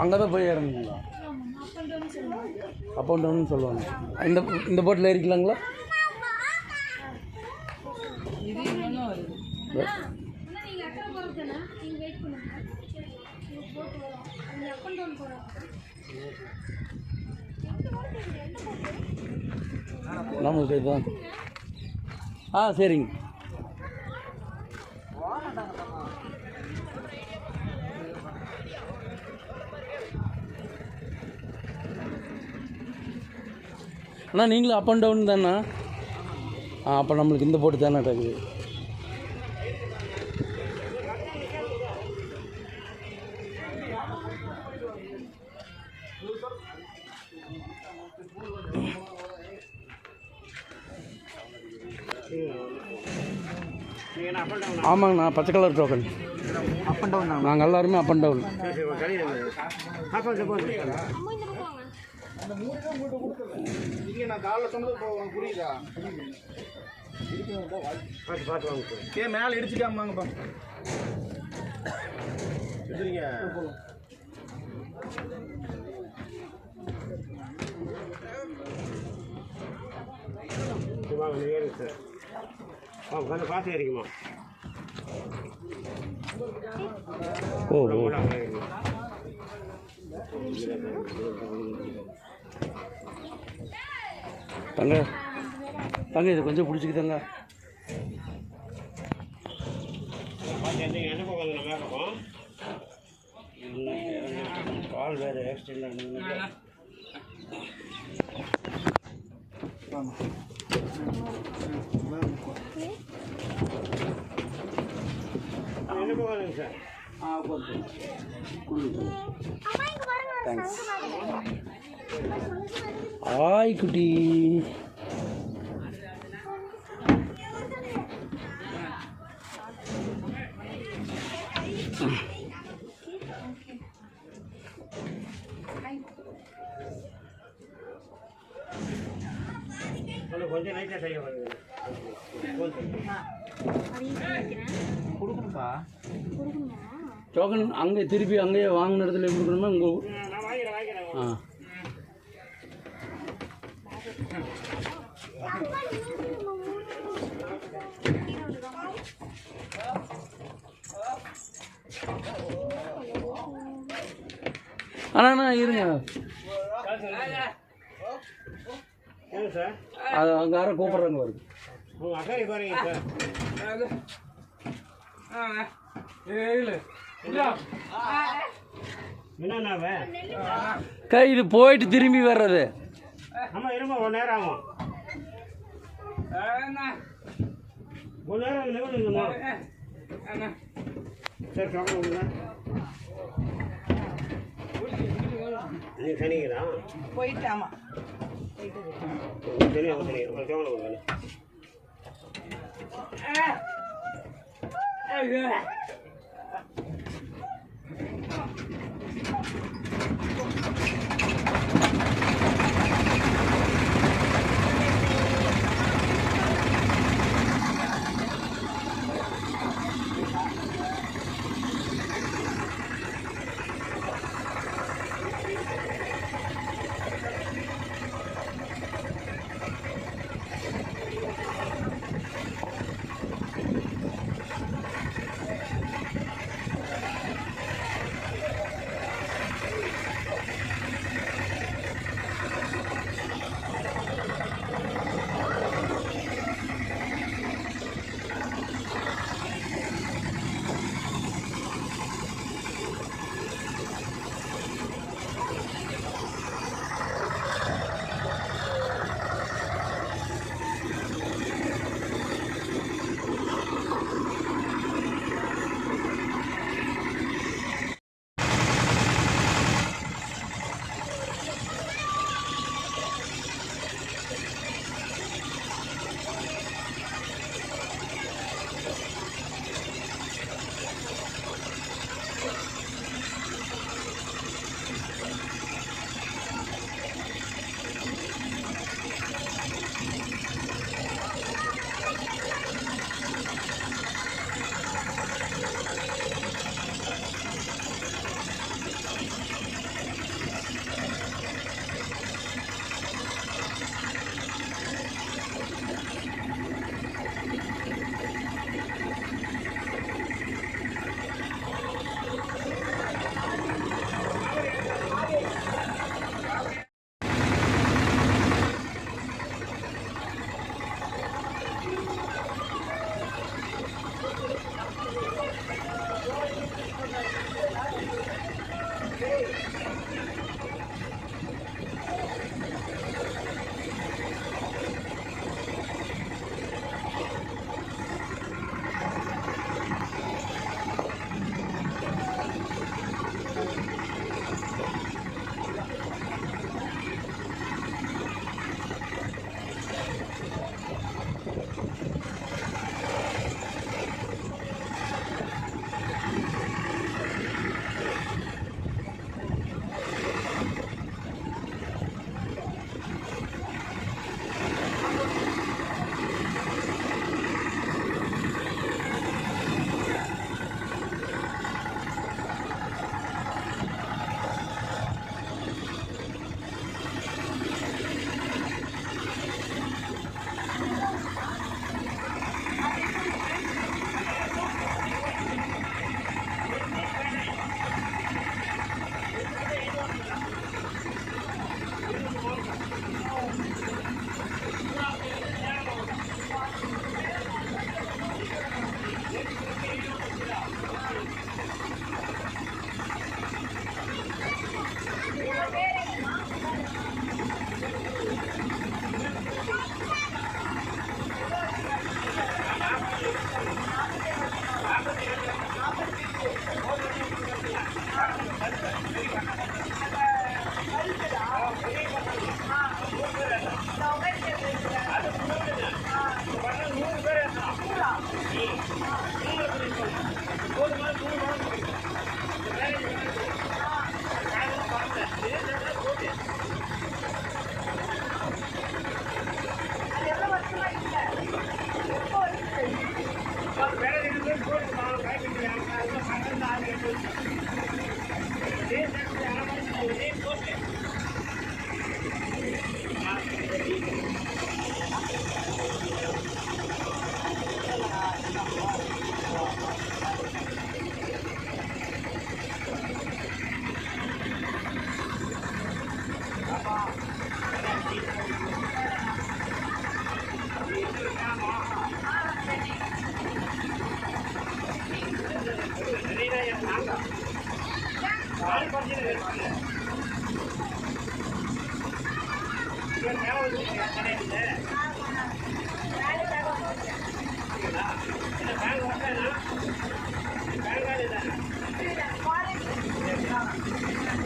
அங்கே தான் போய் இறங்குங்களா? அப் அண்ட் டவுன் சொல்லுவாங்க. இந்த போட்டில் ஏறிக்கலாங்களா? நமக்கு இதுதான். சரிங்க. அண்ணா நீங்களும் அப் அண்ட் டவுன் தானே? அப்போ நம்மளுக்கு இந்த போட்டு தானே இருக்குது. ஆமாங்கண்ணா, பச்சை colour token. Up and down நாங்கள் எல்லாருமே அப் அண்ட் டவுன். மேலே இடிச்சுட்டாமாங்கப்பா. பார்த்து ஏறிக்குமா? ஓ தங்க இதை கொஞ்சம் பிடிச்சிக்கிட்டாங்க. என்ன போகாது கால் வேறு ஆக்சிடென்ட் என்ன போகாதுங்க சார். தேங்க்ஸ். ஆய் குட்டி. கொஞ்சம் லைட்டாக செய்ய கொடுக்கணும்பா. டோக்கன் அங்கே திருப்பி அங்கேயே வாங்கின இடத்துல கொடுக்கணுமா? உங்கள் நான் வாங்கிக்கிறேன். அண்ணா இருங்க. ஏங்க சார், அது அங்கே யாரும் கூப்பிட்றாங்க வருது. உங்கள் அக்கறை பாருங்க சார். என்னண்ணாவே இது போயிட்டு திரும்பி வர்றது. ஆமாம் இருமா, ஒரு நேரம் ஆகும். ஒரு நேரம் நிகழ்ந்துங்கண்ணா. சரி சொல்லுங்க. நீங்கள் சனிங்களா? போயிட்டாமா. சரி சரி ஒரு சோழ கொடுங்க.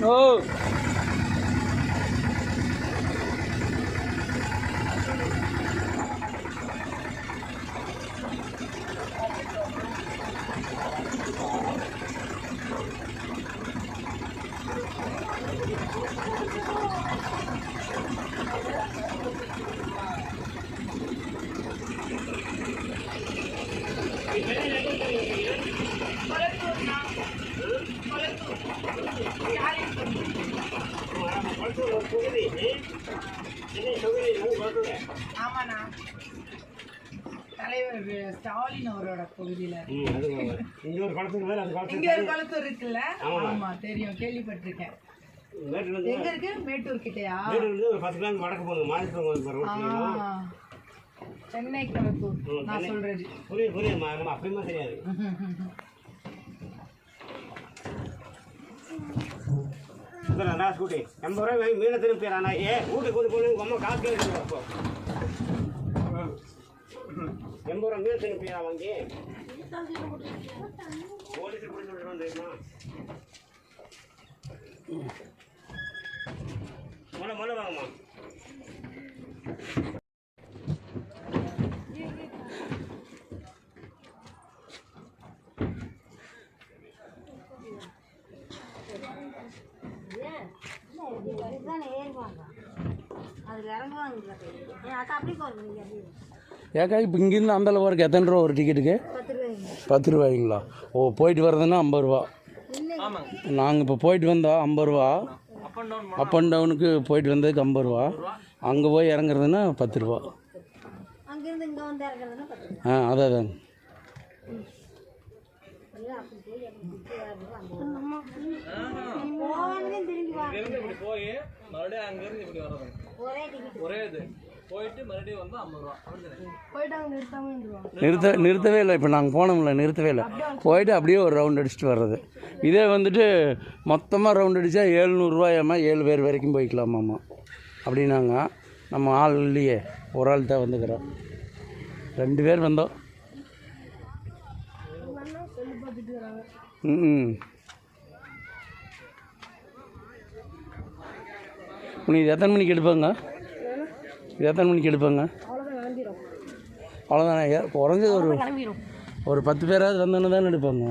ஓ ஆமாண்ணா தலைவர் ஸ்டாலின் அவரோட பகுதியில் இங்கே ஒரு குளத்துக்கு மேலே அந்த இங்க ஒரு குளத்தூர் இருக்குல்ல ஆமா தெரியும் கேள்விப்பட்டிருக்கேன் எங்க இருக்கு மேட்டூர் கிட்டயா ஒரு 10 கிலோமீட்டர் வடக்கு போகணும் மாதிரி சென்னை குளத்தூர் நான் சொல்றது புரியுது நம்ம அப்படியுமா தெரியாது நான் ஸ்கூட்டி 80 ரூபாய் வாங்கி மீனை திரும்பி போயிடறானா வீட்டுக்கு கொண்டு போகணும் உங்கள் அம்மா காசு கேட்குறோம் அப்போ 80 ரூபா மீன் திரும்பி போயிடா வாங்கி போலீஸுக்கு பிடிச்சி விட்டுறோம் தெரியுமா மொழ வாங்கம்மா ஏக்கா இப்போ இங்கேருந்து அந்த அளவுக்கு எத்தனை ரூபா ஒரு டிக்கெட்டுக்கு 10 ரூபாய்ங்களா ஓ போயிட்டு வர்றதுன்னா 50 ரூபா நாங்கள் இப்போ போயிட்டு வந்தோம் 50 ரூபா அப் அண்ட் டவுனுக்கு போயிட்டு வந்ததுக்கு 50 ரூபா அங்கே போய் இறங்குறதுன்னா 10 ரூபா அதான் போய் மறுபடியும் அங்கேருந்து இப்படி வர்றது ஒரே இது போயிட்டு மறுபடியும் வந்து 50 ரூபா நிறுத்தவே இல்லை இப்போ நாங்கள் போனோம்ல நிறுத்தவே இல்லை போயிட்டு அப்படியே ஒரு ரவுண்ட் அடிச்சுட்டு வர்றது இதே வந்துட்டு மொத்தமாக ரவுண்ட் அடித்தா 700 ரூபாயாம்மா 7 பேர் வரைக்கும் போய்க்கலாமாம்மா அப்படின்னாங்க நம்ம ஆள் இல்லையே ஒரு ஆள் தான் வந்துக்கிறோம் 2 பேர் வந்தோம் இது எத்தனை மணிக்கு எடுப்பாங்க அவ்வளோதானே குறைஞ்சது ஒரு 10 பேராவது வந்தோன்னு தானே எடுப்பாங்க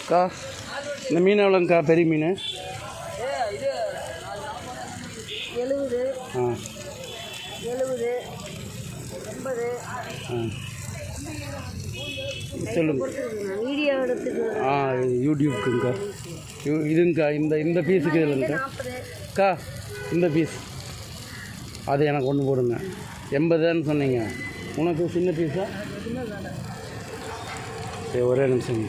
அக்கா இந்த மீன் எவ்வளோங்கக்கா பெரிய மீன் 70 80 சொல்லுங்க வீடியோ எடுத்துட்டு யூடியூப்க்குங்கக்கா இதுங்கக்கா இந்த பீஸுக்கு இல்லைங்கக்கா அக்கா இந்த பீஸ் அது எனக்கு ஒன்று போடுங்க 80 சொன்னீங்க உனக்கு சின்ன பீஸா சரி ஒரே நிமிஷம்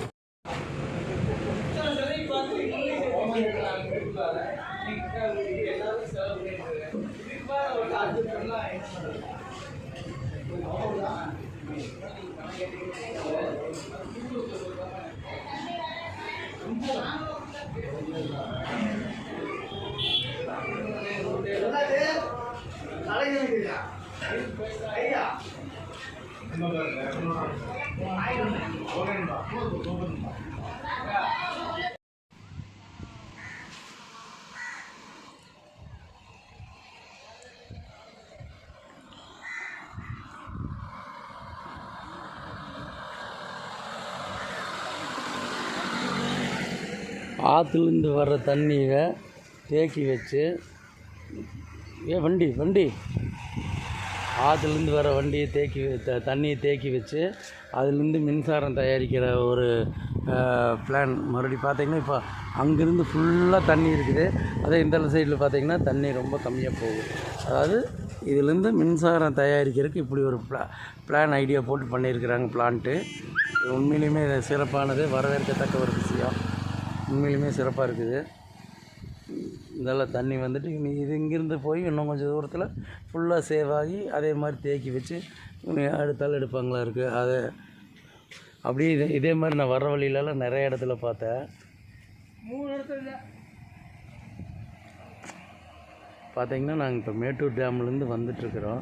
ஆற்றுலேருந்து வர்ற தண்ணியை தேக்கி வச்சு வண்டி ஆற்றுலேருந்து வர வண்டியை தண்ணியை தேக்கி வச்சு அதுலேருந்து மின்சாரம் தயாரிக்கிற ஒரு பிளான். மறுபடியும் பார்த்தீங்கன்னா இப்போ அங்கேருந்து ஃபுல்லாக தண்ணி இருக்குது. அதே இந்த சைடில் பார்த்தீங்கன்னா தண்ணி ரொம்ப கம்மியாக போகுது. அதாவது இதுலேருந்து மின்சாரம் தயாரிக்கிறதுக்கு இப்படி ஒரு பிளான் ஐடியா போட்டு பண்ணியிருக்கிறாங்க பிளான்ட்டு. உண்மையிலுமே சிறப்பானது, வரவேற்கத்தக்க ஒரு விஷயம். உண்மையிலுமே சிறப்பாக இருக்குது. இதெல்லாம் தண்ணி வந்துட்டு இது இங்கேருந்து போய் இன்னும் கொஞ்சம் தூரத்தில் ஃபுல்லாக சேவ் ஆகி அதே மாதிரி தேக்கி வச்சு அடுத்தால் எடுப்பாங்களா இருக்குது. அதை அப்படியே இதே மாதிரி நான் வர்ற வழியிலலாம் நிறைய இடத்துல பார்த்தேன். 3 இடத்துல பார்த்தீங்கன்னா நாங்கள் இப்போ மேட்டூர் டேம்லேருந்து வந்துட்டுருக்குறோம்.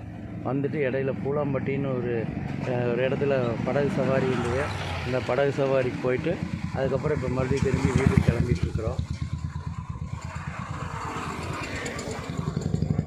வந்துட்டு இடையில பூலாம்பட்டின்னு ஒரு இடத்துல படகு சவாரி இருந்தது. இந்த படகு சவாரிக்கு போயிட்டு அதுக்கப்புறம் இப்போ மறுபடியும் திரும்பி வீட்டுக்கு கிளம்பிட்டுருக்குறோம்.